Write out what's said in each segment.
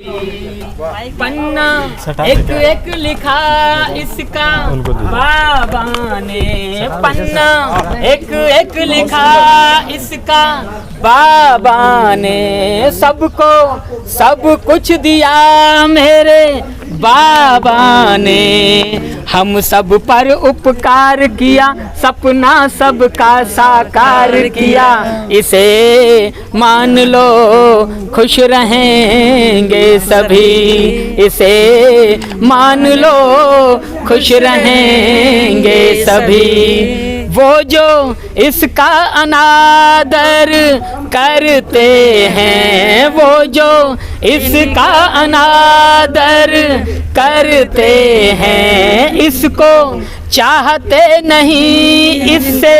पन्ना एक एक लिखा इसका बाबा ने, पन्ना एक एक लिखा इसका बाबा ने, सबको सब कुछ दिया मेरे बाबा ने, हम सब पर उपकार किया, सपना सबका साकार किया, इसे मान लो खुश रहेंगे सभी, इसे मान लो खुश रहेंगे सभी। वो जो इसका अनादर करते हैं, वो जो इसका अनादर करते हैं, इसको चाहते नहीं इससे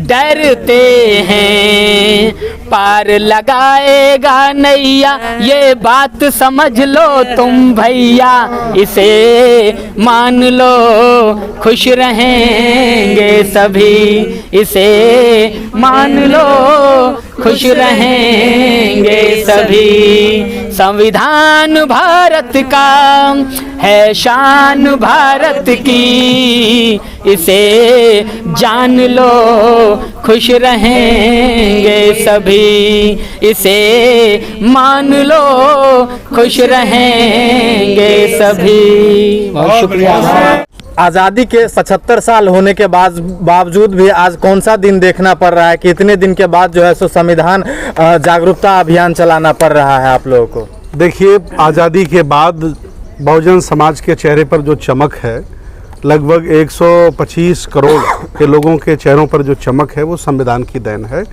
डरते हैं, पार लगाएगा नैया ये बात समझ लो तुम भैया, इसे मान लो खुश रहेंगे सभी, इसे मान लो खुश रहेंगे सभी। संविधान भारत का है शान भारत की, इसे जान लो खुश रहेंगे सभी, इसे मान लो खुश रहेंगे सभी। बहुत शुक्रिया। आज़ादी के 75 साल होने के बावजूद भी आज कौन सा दिन देखना पड़ रहा है कि इतने दिन के बाद जो है सो संविधान जागरूकता अभियान चलाना पड़ रहा है आप लोगों को? देखिए, आज़ादी के बाद बहुजन समाज के चेहरे पर जो चमक है, लगभग 125 करोड़ के लोगों के चेहरों पर जो चमक है वो संविधान की देन है।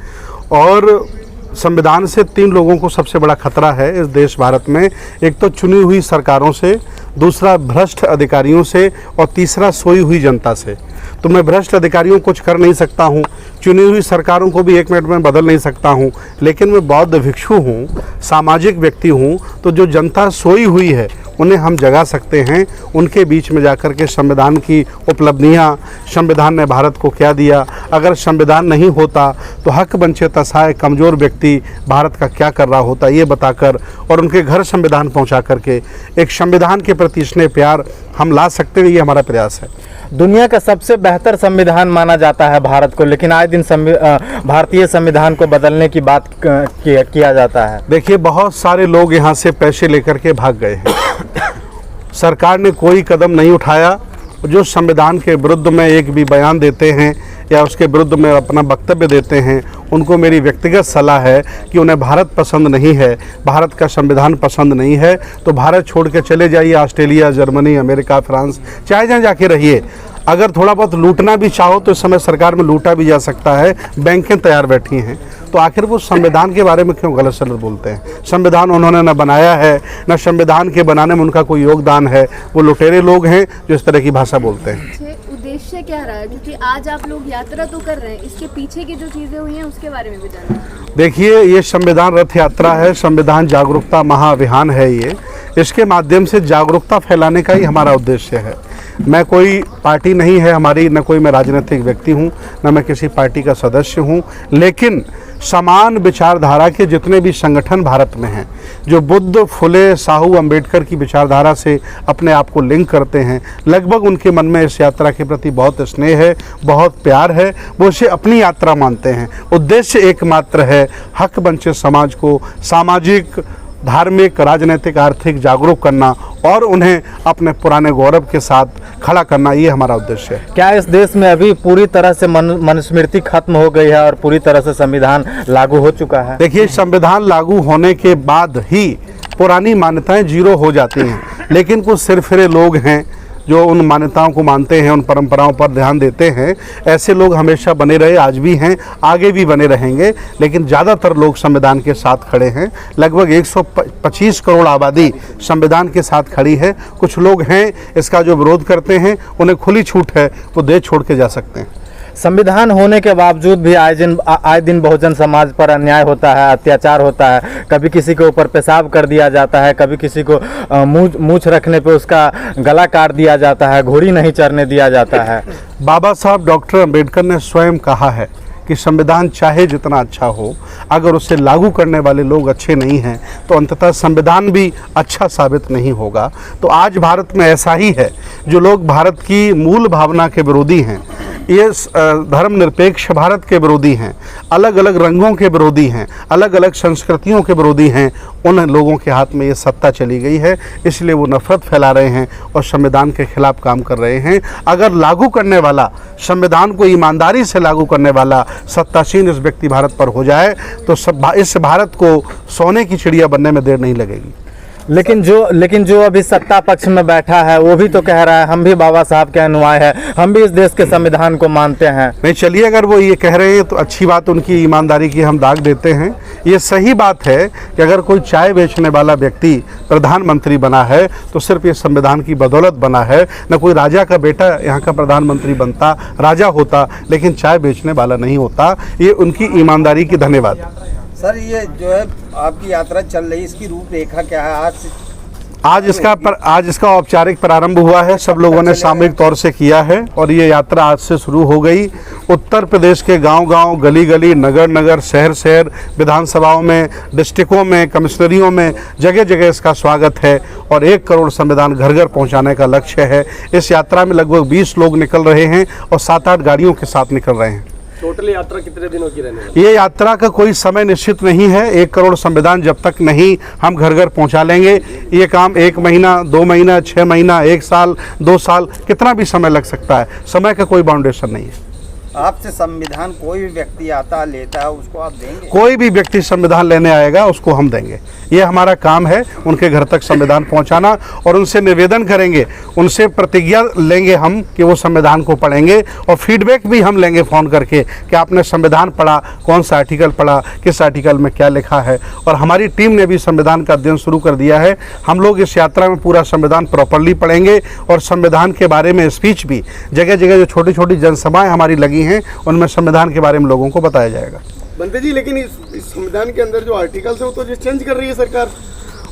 और संविधान से 3 लोगों को सबसे बड़ा खतरा है इस देश भारत में। एक तो चुनी हुई सरकारों से, दूसरा भ्रष्ट अधिकारियों से, और तीसरा सोई हुई जनता से। तो मैं भ्रष्ट अधिकारियों को कुछ कर नहीं सकता हूँ, चुनी हुई सरकारों को भी 1 मिनट में बदल नहीं सकता हूँ, लेकिन मैं बौद्ध भिक्षु हूँ, सामाजिक व्यक्ति हूँ। तो जो जनता सोई हुई है उन्हें हम जगा सकते हैं, उनके बीच में जाकर के संविधान की उपलब्धियाँ, संविधान ने भारत को क्या दिया, अगर संविधान नहीं होता तो हक वंचित असहाय कमज़ोर व्यक्ति भारत का क्या कर रहा होता, ये बताकर और उनके घर संविधान पहुंचा करके एक संविधान के प्रति स्नेह प्यार हम ला सकते हैं। ये हमारा प्रयास है। दुनिया का सबसे बेहतर संविधान माना जाता है भारत को, लेकिन आए दिन भारतीय संविधान को बदलने की बात किया जाता है। देखिए, बहुत सारे लोग यहाँ से पैसे लेकर के भाग गए हैं। सरकार ने कोई कदम नहीं उठाया। जो संविधान के विरुद्ध में एक भी बयान देते हैं या उसके विरुद्ध में अपना वक्तव्य देते हैं, उनको मेरी व्यक्तिगत सलाह है कि उन्हें भारत पसंद नहीं है, भारत का संविधान पसंद नहीं है, तो भारत छोड़ के चले जाइए ऑस्ट्रेलिया, जर्मनी, अमेरिका, फ्रांस, चाहे जहाँ जाके रहिए। अगर थोड़ा बहुत लूटना भी चाहो तो इस समय सरकार में लूटा भी जा सकता है, बैंकें तैयार बैठी हैं। तो आखिर वो संविधान के बारे में क्यों गलत सलत बोलते हैं? संविधान उन्होंने न बनाया है, न संविधान के बनाने में उनका कोई योगदान है। वो लुटेरे लोग हैं जो इस तरह की भाषा बोलते हैं। उद्देश्य क्या रहा है, क्योंकि आज आप लोग यात्रा तो कर रहे हैं, इसके पीछे की जो चीज़ें हुई हैं उसके बारे में भी जानना। देखिए, ये संविधान रथ यात्रा है, संविधान जागरूकता महाअभियान है। ये इसके माध्यम से जागरूकता फैलाने का ही हमारा उद्देश्य है। मैं कोई पार्टी नहीं है हमारी, न कोई मैं राजनीतिक व्यक्ति हूँ, न मैं किसी पार्टी का सदस्य हूँ, लेकिन समान विचारधारा के जितने भी संगठन भारत में हैं, जो बुद्ध, फुले, साहू, अंबेडकर की विचारधारा से अपने आप को लिंक करते हैं, लगभग उनके मन में इस यात्रा के प्रति बहुत स्नेह है, बहुत प्यार है। वो इसे अपनी यात्रा मानते हैं। उद्देश्य एकमात्र है, हक वंचित समाज को सामाजिक, धार्मिक, राजनीतिक, आर्थिक जागरूक करना और उन्हें अपने पुराने गौरव के साथ खड़ा करना। ये हमारा उद्देश्य है। क्या इस देश में अभी पूरी तरह से मनुस्मृति खत्म हो गई है और पूरी तरह से संविधान लागू हो चुका है? देखिए, संविधान लागू होने के बाद ही पुरानी मान्यताएं 0 हो जाती हैं, लेकिन कुछ सिरफिरे लोग हैं जो उन मान्यताओं को मानते हैं, उन परंपराओं पर ध्यान देते हैं। ऐसे लोग हमेशा बने रहे, आज भी हैं, आगे भी बने रहेंगे, लेकिन ज़्यादातर लोग संविधान के साथ खड़े हैं। लगभग 125 करोड़ आबादी संविधान के साथ खड़ी है। कुछ लोग हैं इसका जो विरोध करते हैं, उन्हें खुली छूट है, वो देश छोड़ के जा सकते हैं। संविधान होने के बावजूद भी आए दिन बहुजन समाज पर अन्याय होता है, अत्याचार होता है। कभी किसी के ऊपर पेशाब कर दिया जाता है, कभी किसी को मूछ रखने पे उसका गला काट दिया जाता है, घोड़ी नहीं चरने दिया जाता है। बाबा साहब डॉक्टर अंबेडकर ने स्वयं कहा है कि संविधान चाहे जितना अच्छा हो, अगर उसे लागू करने वाले लोग अच्छे नहीं हैं तो अंततः संविधान भी अच्छा साबित नहीं होगा। तो आज भारत में ऐसा ही है, जो लोग भारत की मूल भावना के विरोधी हैं, ये धर्मनिरपेक्ष भारत के विरोधी हैं, अलग अलग रंगों के विरोधी हैं, अलग अलग संस्कृतियों के विरोधी हैं, उन लोगों के हाथ में ये सत्ता चली गई है, इसलिए वो नफरत फैला रहे हैं और संविधान के खिलाफ काम कर रहे हैं। अगर लागू करने वाला, संविधान को ईमानदारी से लागू करने वाला सत्तासीन इस व्यक्ति भारत पर हो जाए तो इस भारत को सोने की चिड़िया बनने में देर नहीं लगेगी। लेकिन जो अभी सत्ता पक्ष में बैठा है वो भी तो कह रहा है हम भी बाबा साहब के अनुयायी हैं, हम भी इस देश के संविधान को मानते हैं। नहीं, चलिए, अगर वो ये कह रहे हैं तो अच्छी बात, उनकी ईमानदारी की हम दाग देते हैं। ये सही बात है कि अगर कोई चाय बेचने वाला व्यक्ति प्रधानमंत्री बना है तो सिर्फ ये संविधान की बदौलत बना है, न कोई राजा का बेटा यहाँ का प्रधानमंत्री बनता, राजा होता लेकिन चाय बेचने वाला नहीं होता। ये उनकी ईमानदारी की धन्यवाद। सर, ये जो है आपकी यात्रा चल रही है, इसकी रूपरेखा क्या है? आज इसका औपचारिक प्रारंभ हुआ है, सब लोगों ने सामूहिक तौर से किया है और ये यात्रा आज से शुरू हो गई। उत्तर प्रदेश के गांव-गांव, गली-गली, नगर-नगर, शहर-शहर, विधानसभाओं में, डिस्ट्रिक्टों में, कमिश्नरियों में जगह जगह इसका स्वागत है और 1 करोड़ संविधान घर घर पहुंचाने का लक्ष्य है। इस यात्रा में लगभग 20 लोग निकल रहे हैं और 7-8 गाड़ियों के साथ निकल रहे हैं। टोटल यात्रा कितने दिनों की रहने वाली? ये यात्रा का कोई समय निश्चित नहीं है। 1 करोड़ संविधान जब तक नहीं हम घर घर पहुंचा लेंगे, ये काम 1 महीना, 2 महीना, 6 महीना, 1 साल, 2 साल, कितना भी समय लग सकता है। समय का कोई बाउंडेशन नहीं है। आपसे संविधान कोई भी व्यक्ति आता लेता है उसको आप देंगे? कोई भी व्यक्ति संविधान लेने आएगा उसको हम देंगे। ये हमारा काम है, उनके घर तक संविधान पहुंचाना और उनसे निवेदन करेंगे, उनसे प्रतिज्ञा लेंगे हम कि वो संविधान को पढ़ेंगे और फीडबैक भी हम लेंगे फ़ोन करके कि आपने संविधान पढ़ा, कौन सा आर्टिकल पढ़ा, किस आर्टिकल में क्या लिखा है। और हमारी टीम ने भी संविधान का अध्ययन शुरू कर दिया है। हम लोग इस यात्रा में पूरा संविधान प्रॉपरली पढ़ेंगे और संविधान के बारे में स्पीच भी, जगह जगह जो छोटी छोटी जनसभाएँ हमारी लगी हैं उनमें संविधान के बारे में लोगों को बताया जाएगा। बनते जी, लेकिन इस संविधान के अंदर जो आर्टिकल्स है वो तो चेंज कर रही है सरकार।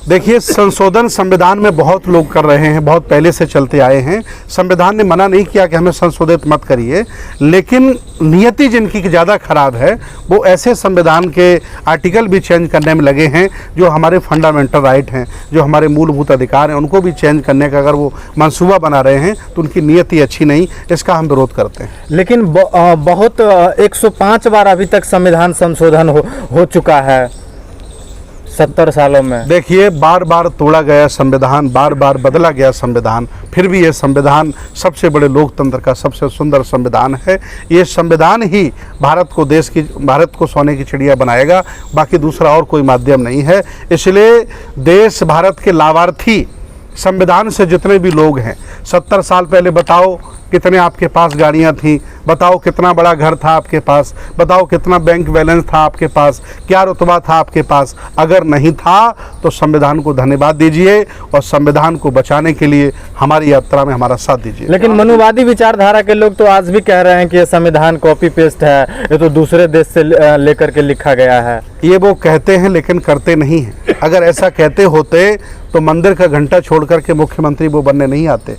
देखिए, संशोधन संविधान में बहुत लोग कर रहे हैं, बहुत पहले से चलते आए हैं। संविधान ने मना नहीं किया कि हमें संशोधित मत करिए, लेकिन नियति जिनकी ज़्यादा खराब है वो ऐसे संविधान के आर्टिकल भी चेंज करने में लगे हैं जो हमारे फंडामेंटल राइट हैं, जो हमारे मूलभूत अधिकार हैं, उनको भी चेंज करने का अगर वो मंसूबा बना रहे हैं तो उनकी नियति अच्छी नहीं, इसका हम विरोध करते हैं। लेकिन बहुत 105 बार अभी तक संविधान संशोधन हो चुका है 70 सालों में। देखिए, बार बार तोड़ा गया संविधान, बार बार बदला गया संविधान, फिर भी ये संविधान सबसे बड़े लोकतंत्र का सबसे सुंदर संविधान है। ये संविधान ही भारत को सोने की चिड़िया बनाएगा, बाकी दूसरा और कोई माध्यम नहीं है। इसलिए देश, भारत के लाभार्थी संविधान से जितने भी लोग हैं, 70 साल पहले बताओ कितने आपके पास गाड़ियां थी, बताओ कितना बड़ा घर था आपके पास, बताओ कितना बैंक बैलेंस था आपके पास, क्या रुतबा था आपके पास। अगर नहीं था तो संविधान को धन्यवाद दीजिए और संविधान को बचाने के लिए हमारी यात्रा में हमारा साथ दीजिए। लेकिन मनुवादी विचारधारा के लोग तो आज भी कह रहे हैं कि ये संविधान कॉपी पेस्ट है, ये तो दूसरे देश से लेकर के लिखा गया है। ये वो कहते हैं लेकिन करते नहीं हैं। अगर ऐसा कहते होते तो मंदिर का घंटा छोड़ करके मुख्यमंत्री वो बनने नहीं आते,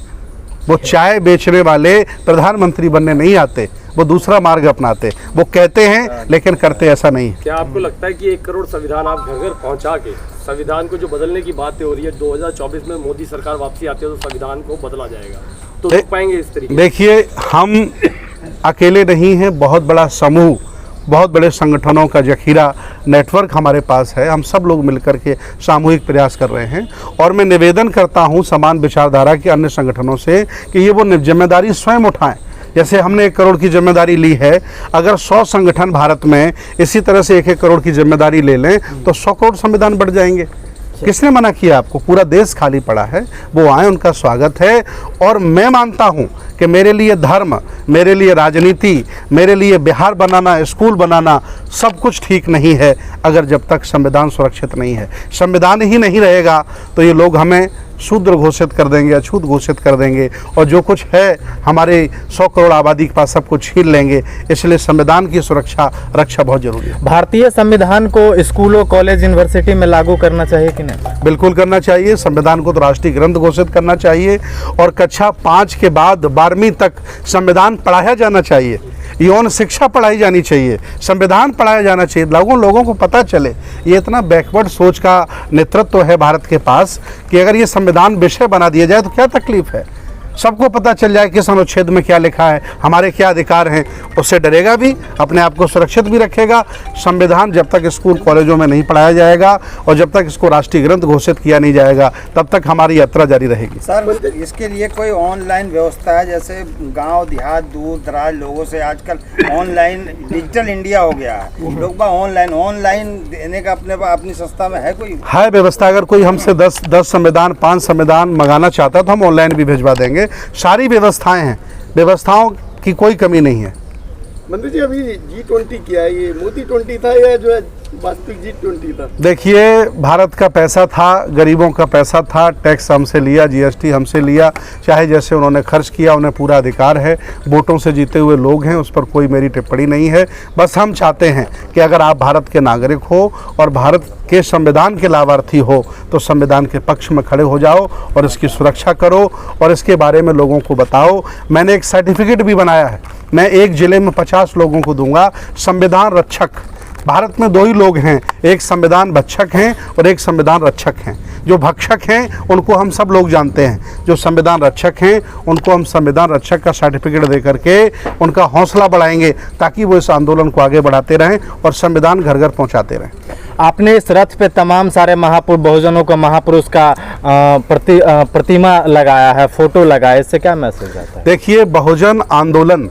वो चाय बेचने वाले प्रधानमंत्री बनने नहीं आते, वो दूसरा मार्ग अपनाते। वो कहते हैं लेकिन करते ऐसा नहीं। क्या आपको लगता है कि 1 करोड़ संविधान आप घर घर पहुंचा के संविधान को जो बदलने की बातें हो रही है, 2024 में मोदी सरकार वापसी आती है तो संविधान को बदला जाएगा, तो रोक पाएंगे इस तरीके? देखिए, हम अकेले नहीं हैं, बहुत बड़ा समूह, बहुत बड़े संगठनों का जखीरा नेटवर्क हमारे पास है। हम सब लोग मिलकर के सामूहिक प्रयास कर रहे हैं और मैं निवेदन करता हूं समान विचारधारा के अन्य संगठनों से कि ये वो जिम्मेदारी स्वयं उठाएं। जैसे हमने 1 करोड़ की जिम्मेदारी ली है, अगर 100 संगठन भारत में इसी तरह से 1-1 करोड़ की जिम्मेदारी ले लें तो 100 करोड़ संविधान बढ़ जाएंगे। किसने मना किया आपको? पूरा देश खाली पड़ा है, वो आए, उनका स्वागत है। और मैं मानता हूँ कि मेरे लिए धर्म, मेरे लिए राजनीति, मेरे लिए बिहार बनाना, स्कूल बनाना सब कुछ ठीक नहीं है अगर जब तक संविधान सुरक्षित नहीं है। संविधान ही नहीं रहेगा तो ये लोग हमें शूद्र घोषित कर देंगे, अछूत घोषित कर देंगे और जो कुछ है हमारे 100 करोड़ आबादी के पास सब कुछ छीन लेंगे। इसलिए संविधान की रक्षा बहुत जरूरी है। भारतीय संविधान को स्कूलों, कॉलेज, यूनिवर्सिटी में लागू करना चाहिए कि नहीं? बिल्कुल करना चाहिए। संविधान को तो राष्ट्रीय ग्रंथ घोषित करना चाहिए और कक्षा 5 के बाद 12वीं तक संविधान पढ़ाया जाना चाहिए। यौन शिक्षा पढ़ाई जानी चाहिए, संविधान पढ़ाया जाना चाहिए, लोगों को पता चले। ये इतना बैकवर्ड सोच का नेतृत्व है भारत के पास कि अगर ये संविधान विषय बना दिया जाए तो क्या तकलीफ है। सबको पता चल जाए कि इस अनुच्छेद में क्या लिखा है, हमारे क्या अधिकार हैं, उससे डरेगा भी, अपने आप को सुरक्षित भी रखेगा। संविधान जब तक स्कूल कॉलेजों में नहीं पढ़ाया जाएगा और जब तक इसको राष्ट्रीय ग्रंथ घोषित किया नहीं जाएगा तब तक हमारी यात्रा जारी रहेगी। सर, इसके लिए कोई ऑनलाइन व्यवस्था है? जैसे गांव देहात दूर दराज लोगों से आजकल ऑनलाइन डिजिटल इंडिया हो गया है, लोग ऑनलाइन देने का अपनी संस्था में है कोई? है व्यवस्था। अगर कोई हमसे 10 संविधान 5 संविधान मंगाना चाहता है तो हम ऑनलाइन भी भिजवा देंगे। सारी व्यवस्थाएं हैं, व्यवस्थाओं की कोई कमी नहीं है। मंत्री जी, अभी G20 किया है, ये मोदी 20 था या जो है वास्तविक G20 था? देखिए, भारत का पैसा था, गरीबों का पैसा था, टैक्स हमसे लिया, GST हमसे लिया, चाहे जैसे उन्होंने खर्च किया, उन्हें पूरा अधिकार है। वोटों से जीते हुए लोग हैं, उस पर कोई मेरी टिप्पणी नहीं है। बस हम चाहते हैं कि अगर आप भारत के नागरिक हो और भारत के संविधान के लाभार्थी हो तो संविधान के पक्ष में खड़े हो जाओ और इसकी सुरक्षा करो और इसके बारे में लोगों को बताओ। मैंने एक सर्टिफिकेट भी बनाया है, मैं एक ज़िले में 50 लोगों को दूंगा, संविधान रक्षक। भारत में 2 ही लोग हैं, एक संविधान भक्षक हैं और एक संविधान रक्षक हैं। जो भक्षक हैं उनको हम सब लोग जानते हैं, जो संविधान रक्षक हैं उनको हम संविधान रक्षक का सर्टिफिकेट दे करके उनका हौसला बढ़ाएंगे ताकि वो इस आंदोलन को आगे बढ़ाते रहें और संविधान घर घर पहुंचाते रहें। आपने इस रथ पे तमाम सारे महापुरुष बहुजनों का महापुरुष का प्रतिमा लगाया है, फोटो लगाया, इससे क्या मैसेज आता है? देखिए, बहुजन आंदोलन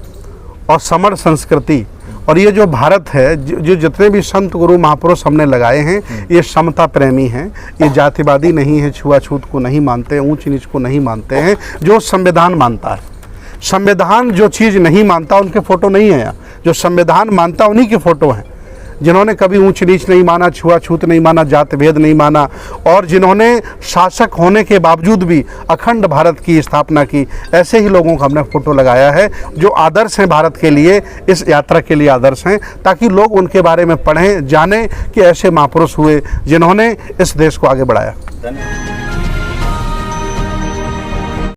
और समर संस्कृति और ये जो भारत है, जो जितने भी संत गुरु महापुरुष हमने लगाए हैं, ये समता प्रेमी हैं, ये जातिवादी नहीं है, छुआछूत को नहीं मानते, ऊंच नीच को नहीं मानते हैं, जो संविधान मानता है। संविधान जो चीज़ नहीं मानता उनके फ़ोटो नहीं है यहाँ, जो संविधान मानता उन्हीं के फ़ोटो हैं। जिन्होंने कभी ऊंच नीच नहीं माना, छुआछूत नहीं माना, जात भेद नहीं माना और जिन्होंने शासक होने के बावजूद भी अखंड भारत की स्थापना की, ऐसे ही लोगों का हमने फोटो लगाया है जो आदर्श हैं भारत के लिए, इस यात्रा के लिए आदर्श हैं, ताकि लोग उनके बारे में पढ़ें, जानें कि ऐसे महापुरुष हुए जिन्होंने इस देश को आगे बढ़ाया। धन्यवाद।